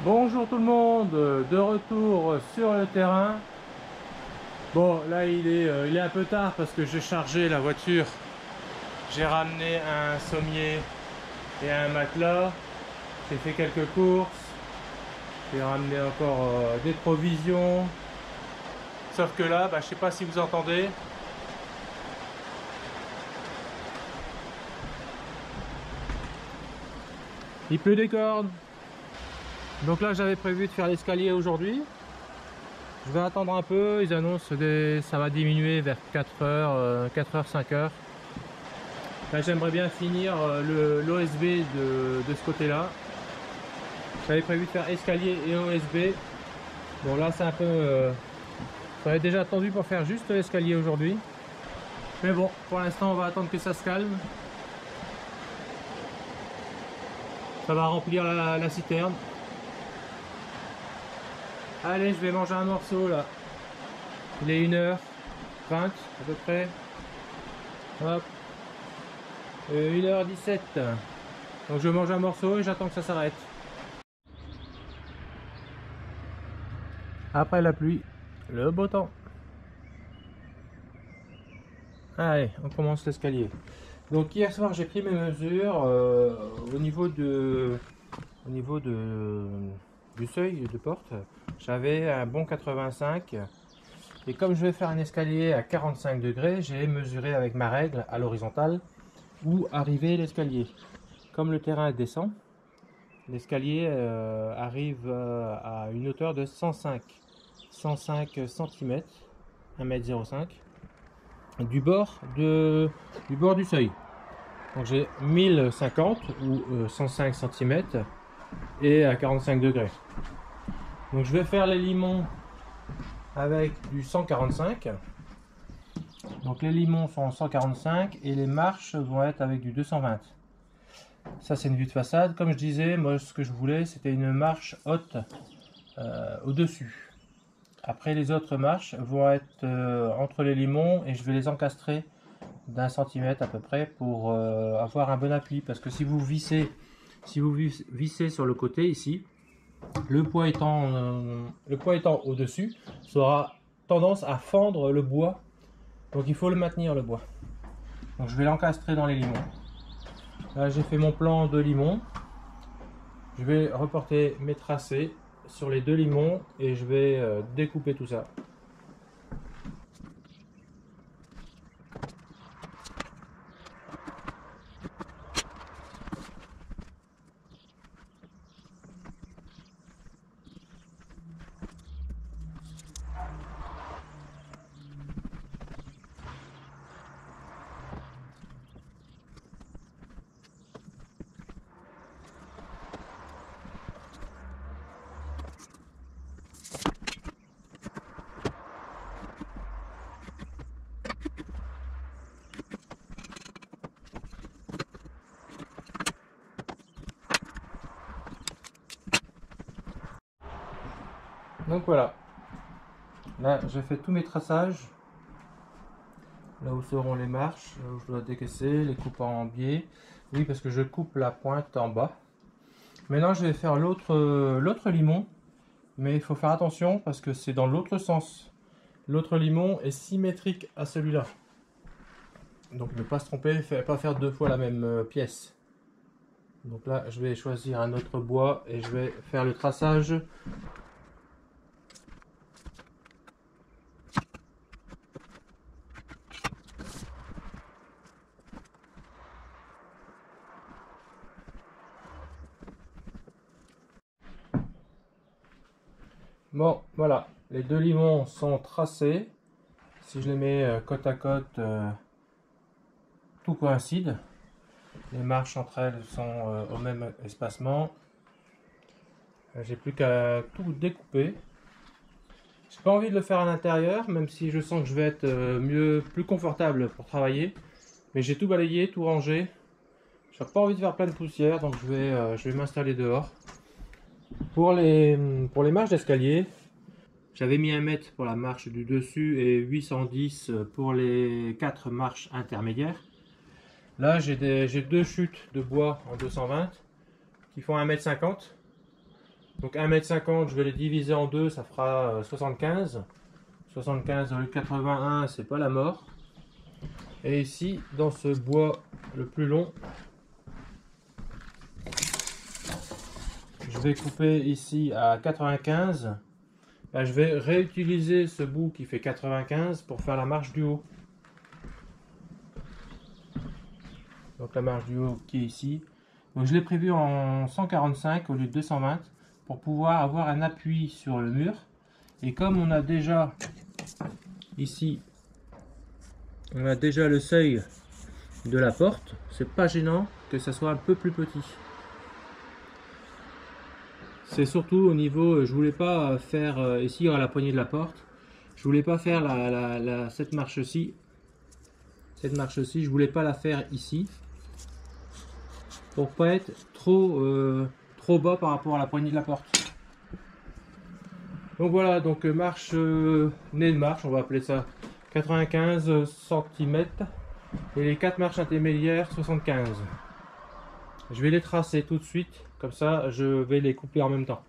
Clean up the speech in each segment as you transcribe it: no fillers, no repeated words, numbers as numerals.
Bonjour tout le monde, de retour sur le terrain. Bon, là il est un peu tard parce que j'ai chargé la voiture. J'ai ramené un sommier et un matelas. J'ai fait quelques courses. J'ai ramené encore des provisions. Sauf que là, je sais pas si vous entendez. Il pleut des cordes. Donc là, j'avais prévu de faire l'escalier aujourd'hui. Je vais attendre un peu, ils annoncent ça va diminuer vers 4h, 4h, 5h. Là j'aimerais bien finir l'OSB de ce côté là. J'avais prévu de faire escalier et OSB. Bon là c'est un peu... j'avais déjà attendu pour faire juste l'escalier aujourd'hui. Mais bon, pour l'instant on va attendre que ça se calme. Ça va remplir la citerne. Allez, je vais manger un morceau là. Il est 1h20 à peu près. Hop. 1h17. Donc je mange un morceau et j'attends que ça s'arrête. Après la pluie, le beau temps. Allez, on commence l'escalier. Donc hier soir j'ai pris mes mesures au niveau du seuil de porte. J'avais un bon 85. Et comme je vais faire un escalier à 45 degrés, j'ai mesuré avec ma règle à l'horizontale où arriver l'escalier. Comme le terrain descend, l'escalier arrive à une hauteur de 105 cm, 1,05 m du bord du seuil. Donc j'ai 1050 ou 105 cm et à 45 degrés. Donc je vais faire les limons avec du 145. Donc les limons sont en 145 et les marches vont être avec du 220. Ça c'est une vue de façade. Comme je disais, moi ce que je voulais c'était une marche haute au-dessus. Après les autres marches vont être entre les limons et je vais les encastrer d'1 centimètre à peu près pour avoir un bon appui. Parce que si vous vissez sur le côté ici, le poids étant au-dessus, ça aura tendance à fendre le bois. Donc il faut le maintenir le bois. Donc je vais l'encastrer dans les limons. Là j'ai fait mon plan de limons. Je vais reporter mes tracés sur les 2 limons et je vais découper tout ça. Donc voilà, là j'ai fait tous mes traçages, là où seront les marches, là où je dois décaisser, les coupes en biais. Oui, parce que je coupe la pointe en bas. Maintenant je vais faire l'autre limon, mais il faut faire attention parce que c'est dans l'autre sens. L'autre limon est symétrique à celui-là. Donc ne pas se tromper, pas faire 2 fois la même pièce. Donc là je vais choisir un autre bois et je vais faire le traçage. Bon, voilà, les 2 limons sont tracés. Si je les mets côte à côte, tout coïncide. Les marches entre elles sont au même espacement. J'ai plus qu'à tout découper. J'ai pas envie de le faire à l'intérieur, même si je sens que je vais être plus confortable pour travailler. Mais j'ai tout balayé, tout rangé. J'ai pas envie de faire plein de poussière, donc je vais m'installer dehors. Pour les marches d'escalier, j'avais mis 1 mètre pour la marche du dessus et 810 pour les 4 marches intermédiaires. Là, j'ai 2 chutes de bois en 220 qui font 1,50 m. Donc 1,50 m, je vais les diviser en deux, ça fera 75. 75 au lieu de 81, c'est pas la mort. Et ici, dans ce bois le plus long, je vais couper ici à 95. Là, je vais réutiliser ce bout qui fait 95 pour faire la marche du haut. Donc la marche du haut qui est ici. Donc je l'ai prévu en 145 au lieu de 220 pour pouvoir avoir un appui sur le mur. Et comme on a déjà ici, on a déjà le seuil de la porte, c'est pas gênant que ça soit un peu plus petit. C'est surtout au niveau, je voulais pas faire ici à la poignée de la porte, je voulais pas faire cette marche-ci. Cette marche-ci, je voulais pas la faire ici pour pas être trop bas par rapport à la poignée de la porte. Donc voilà, donc marche nez de marche, on va appeler ça 95 cm et les 4 marches intermédiaires 75. Je vais les tracer tout de suite, comme ça je vais les couper en même temps.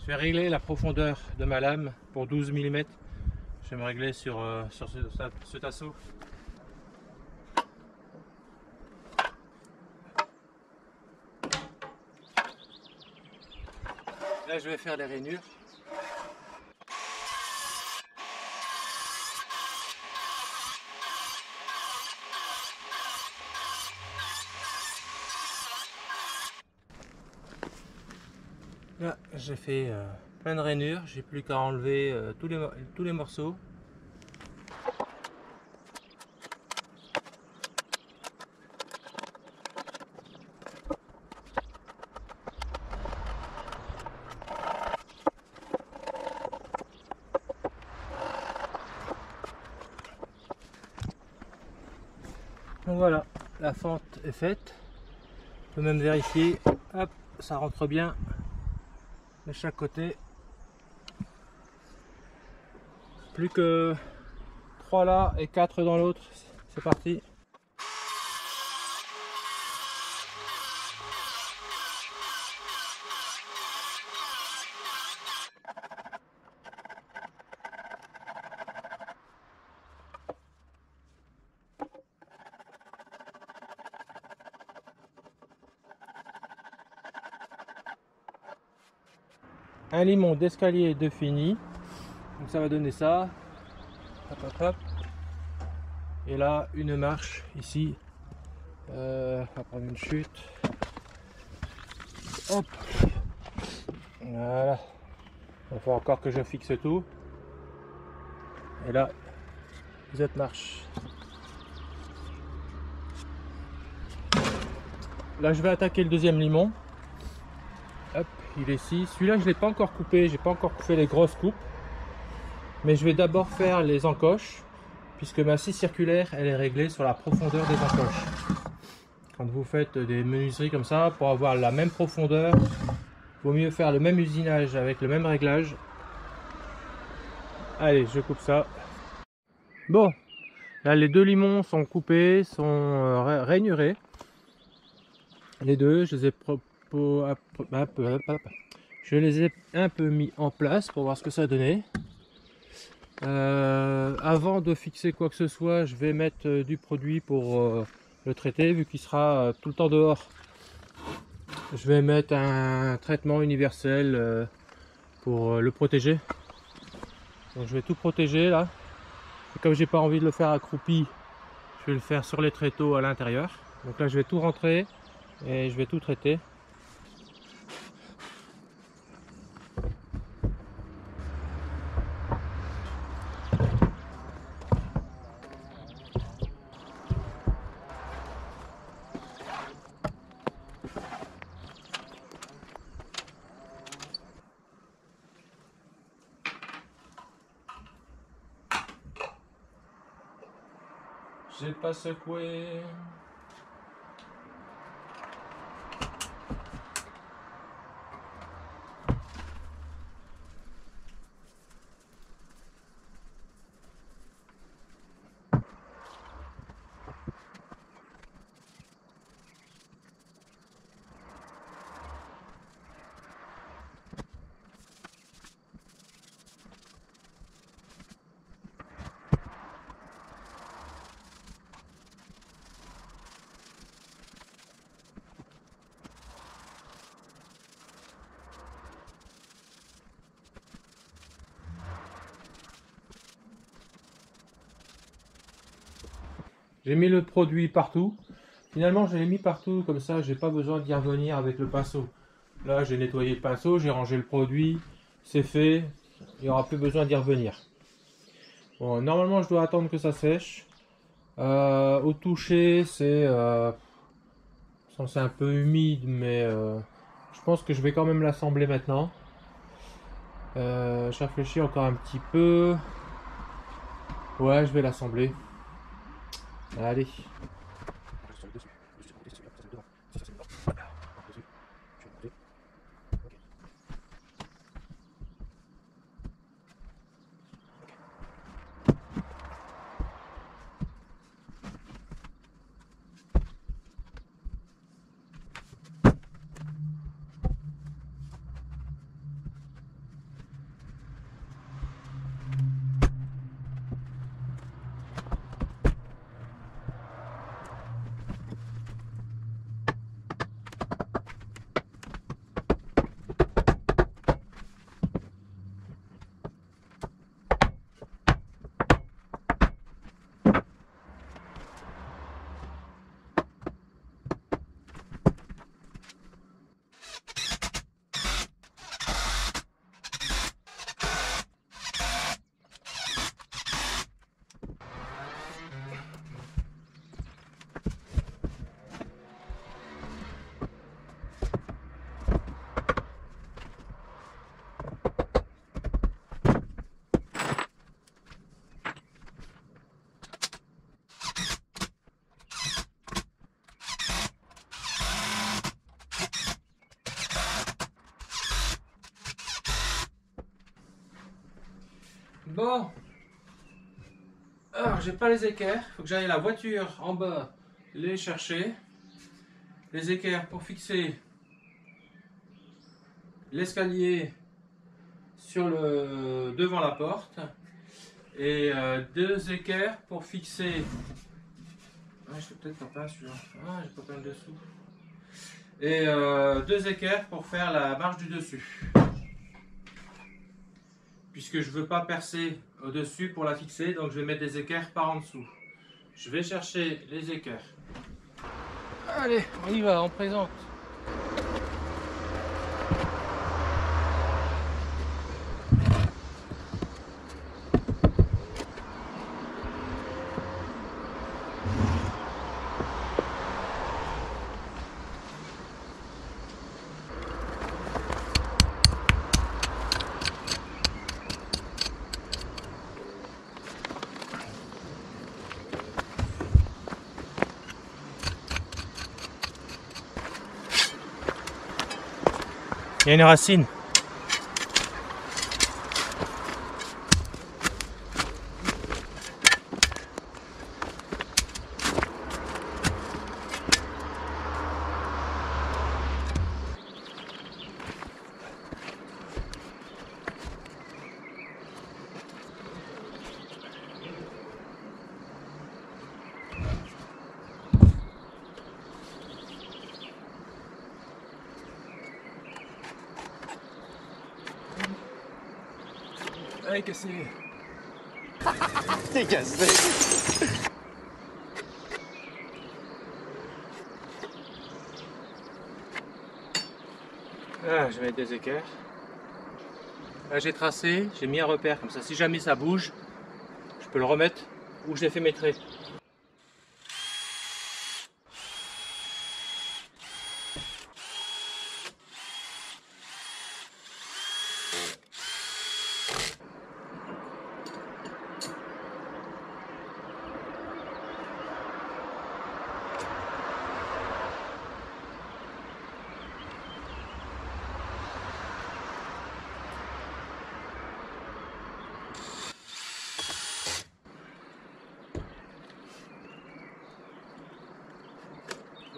Je vais régler la profondeur de ma lame pour 12 mm. Je vais me régler sur ce tasseau. Là, je vais faire les rainures. Là, j'ai fait plein de rainures, j'ai plus qu'à enlever tous les morceaux. Donc voilà, la fente est faite. On peut même vérifier, hop, ça rentre bien de chaque côté. Plus que 3 là et 4 dans l'autre, c'est parti. Un limon d'escalier de fini, donc ça va donner ça. Hop, hop, hop. Et là une marche ici, on va prendre une chute, hop, voilà, il faut encore que je fixe tout, et là cette marche. Là je vais attaquer le deuxième limon. Hop, il est ici. Celui-là je ne l'ai pas encore coupé, j'ai pas encore fait les grosses coupes, mais je vais d'abord faire les encoches puisque ma scie circulaire elle est réglée sur la profondeur des encoches. Quand vous faites des menuiseries comme ça, pour avoir la même profondeur, il vaut mieux faire le même usinage avec le même réglage. Allez, je coupe ça. Bon, là les deux limons sont coupés, sont rainurés. Les deux, je les ai un peu mis en place pour voir ce que ça donnait. Avant de fixer quoi que ce soit, je vais mettre du produit pour le traiter, vu qu'il sera tout le temps dehors. Je vais mettre un traitement universel pour le protéger. Donc je vais tout protéger là. Et comme j'ai pas envie de le faire accroupi, je vais le faire sur les tréteaux à l'intérieur. Donc là je vais tout rentrer et je vais tout traiter. J'ai pas secoué. J'ai mis le produit partout. Finalement, je l'ai mis partout, comme ça, j'ai pas besoin d'y revenir avec le pinceau. Là, j'ai nettoyé le pinceau, j'ai rangé le produit, c'est fait. Il n'y aura plus besoin d'y revenir. Bon, normalement, je dois attendre que ça sèche. Au toucher, c'est un peu humide, mais je pense que je vais quand même l'assembler maintenant. Je réfléchis encore un petit peu. Ouais, je vais l'assembler. Allez. Bon, alors j'ai pas les équerres, faut que j'aille à la voiture en bas les chercher. Les équerres pour fixer l'escalier sur le devant la porte et deux équerres pour fixer. Ah, je peux peut-être pas peindre celui-là. Ah, j'ai pas peint le dessous. Et deux équerres pour faire la marche du dessus. Puisque je veux pas percer au-dessus pour la fixer, donc je vais mettre des équerres par en dessous. Je vais chercher les équerres. Allez, on y va, on présente. Il y a une racine. Allez, cassé. T'es cassé. Ah, je vais mettre des équerres. Là, j'ai tracé, j'ai mis un repère, comme ça, si jamais ça bouge, je peux le remettre où je l'ai fait maîtrer.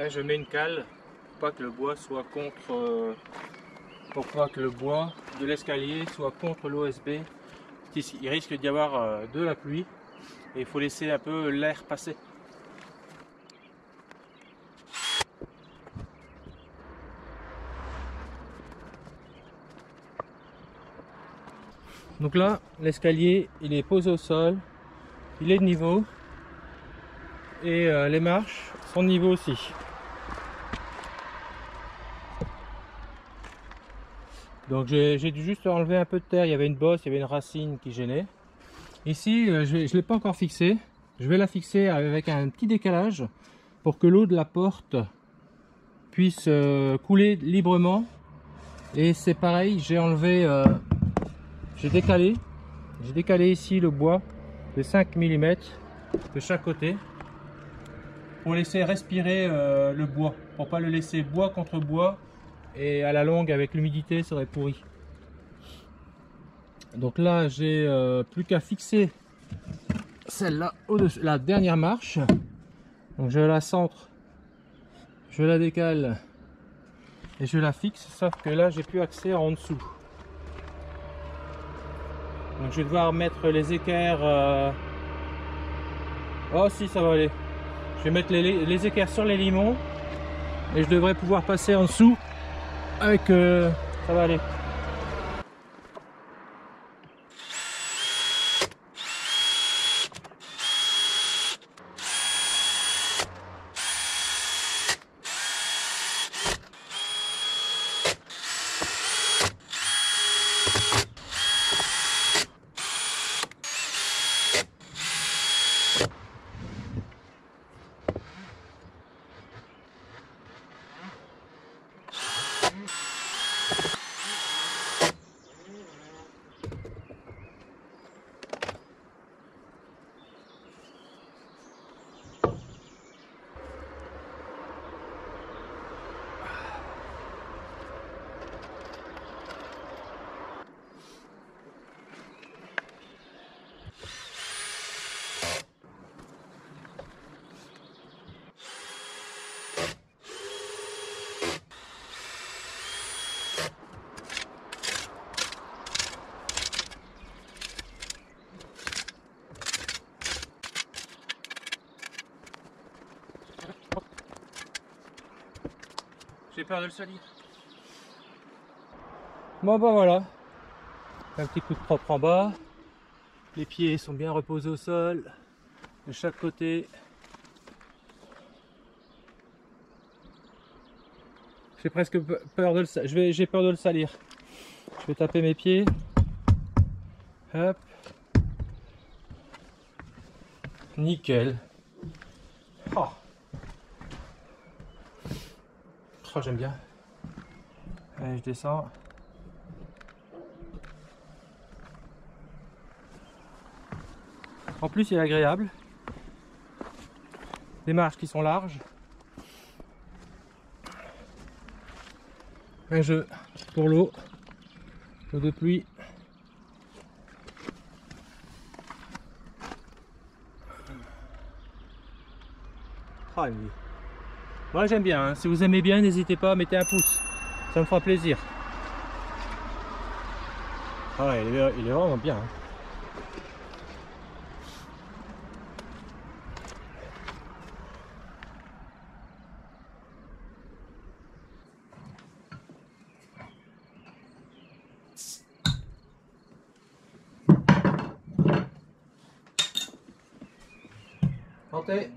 Là je mets une cale pour pas que le bois soit contre, pour pas que le bois de l'escalier soit contre l'OSB. Il risque d'y avoir de la pluie et il faut laisser un peu l'air passer. Donc là, l'escalier, il est posé au sol, il est de niveau et les marches sont de niveau aussi. Donc j'ai dû juste enlever un peu de terre, il y avait une bosse, il y avait une racine qui gênait. Ici, je ne l'ai pas encore fixé, je vais la fixer avec un petit décalage pour que l'eau de la porte puisse couler librement. Et c'est pareil, j'ai enlevé, j'ai décalé ici le bois de 5 mm de chaque côté pour laisser respirer le bois, pour pas le laisser bois contre bois et à la longue avec l'humidité ça aurait pourri. Donc là j'ai plus qu'à fixer celle-là au-dessus, la dernière marche. Donc je la centre, je la décale et je la fixe, sauf que là j'ai plus accès en dessous. Donc je vais devoir mettre les équerres. Oh si, ça va aller. Je vais mettre les équerres sur les limons et je devrais pouvoir passer en dessous avec. Ça va aller. J'ai peur de le salir. Bon bah voilà, un petit coup de propre en bas. Les pieds sont bien reposés au sol de chaque côté. J'ai presque peur de le salir. J'ai peur de le salir. Je vais taper mes pieds. Hop. Nickel. Oh. Oh, j'aime bien. Allez, je descends. En plus, il est agréable. Des marches qui sont larges. Un jeu pour l'eau de pluie. Ah, oui. Moi j'aime bien, hein. Si vous aimez bien, n'hésitez pas, mettez un pouce, ça me fera plaisir. Ah, il est vraiment bien. Hein. Santé.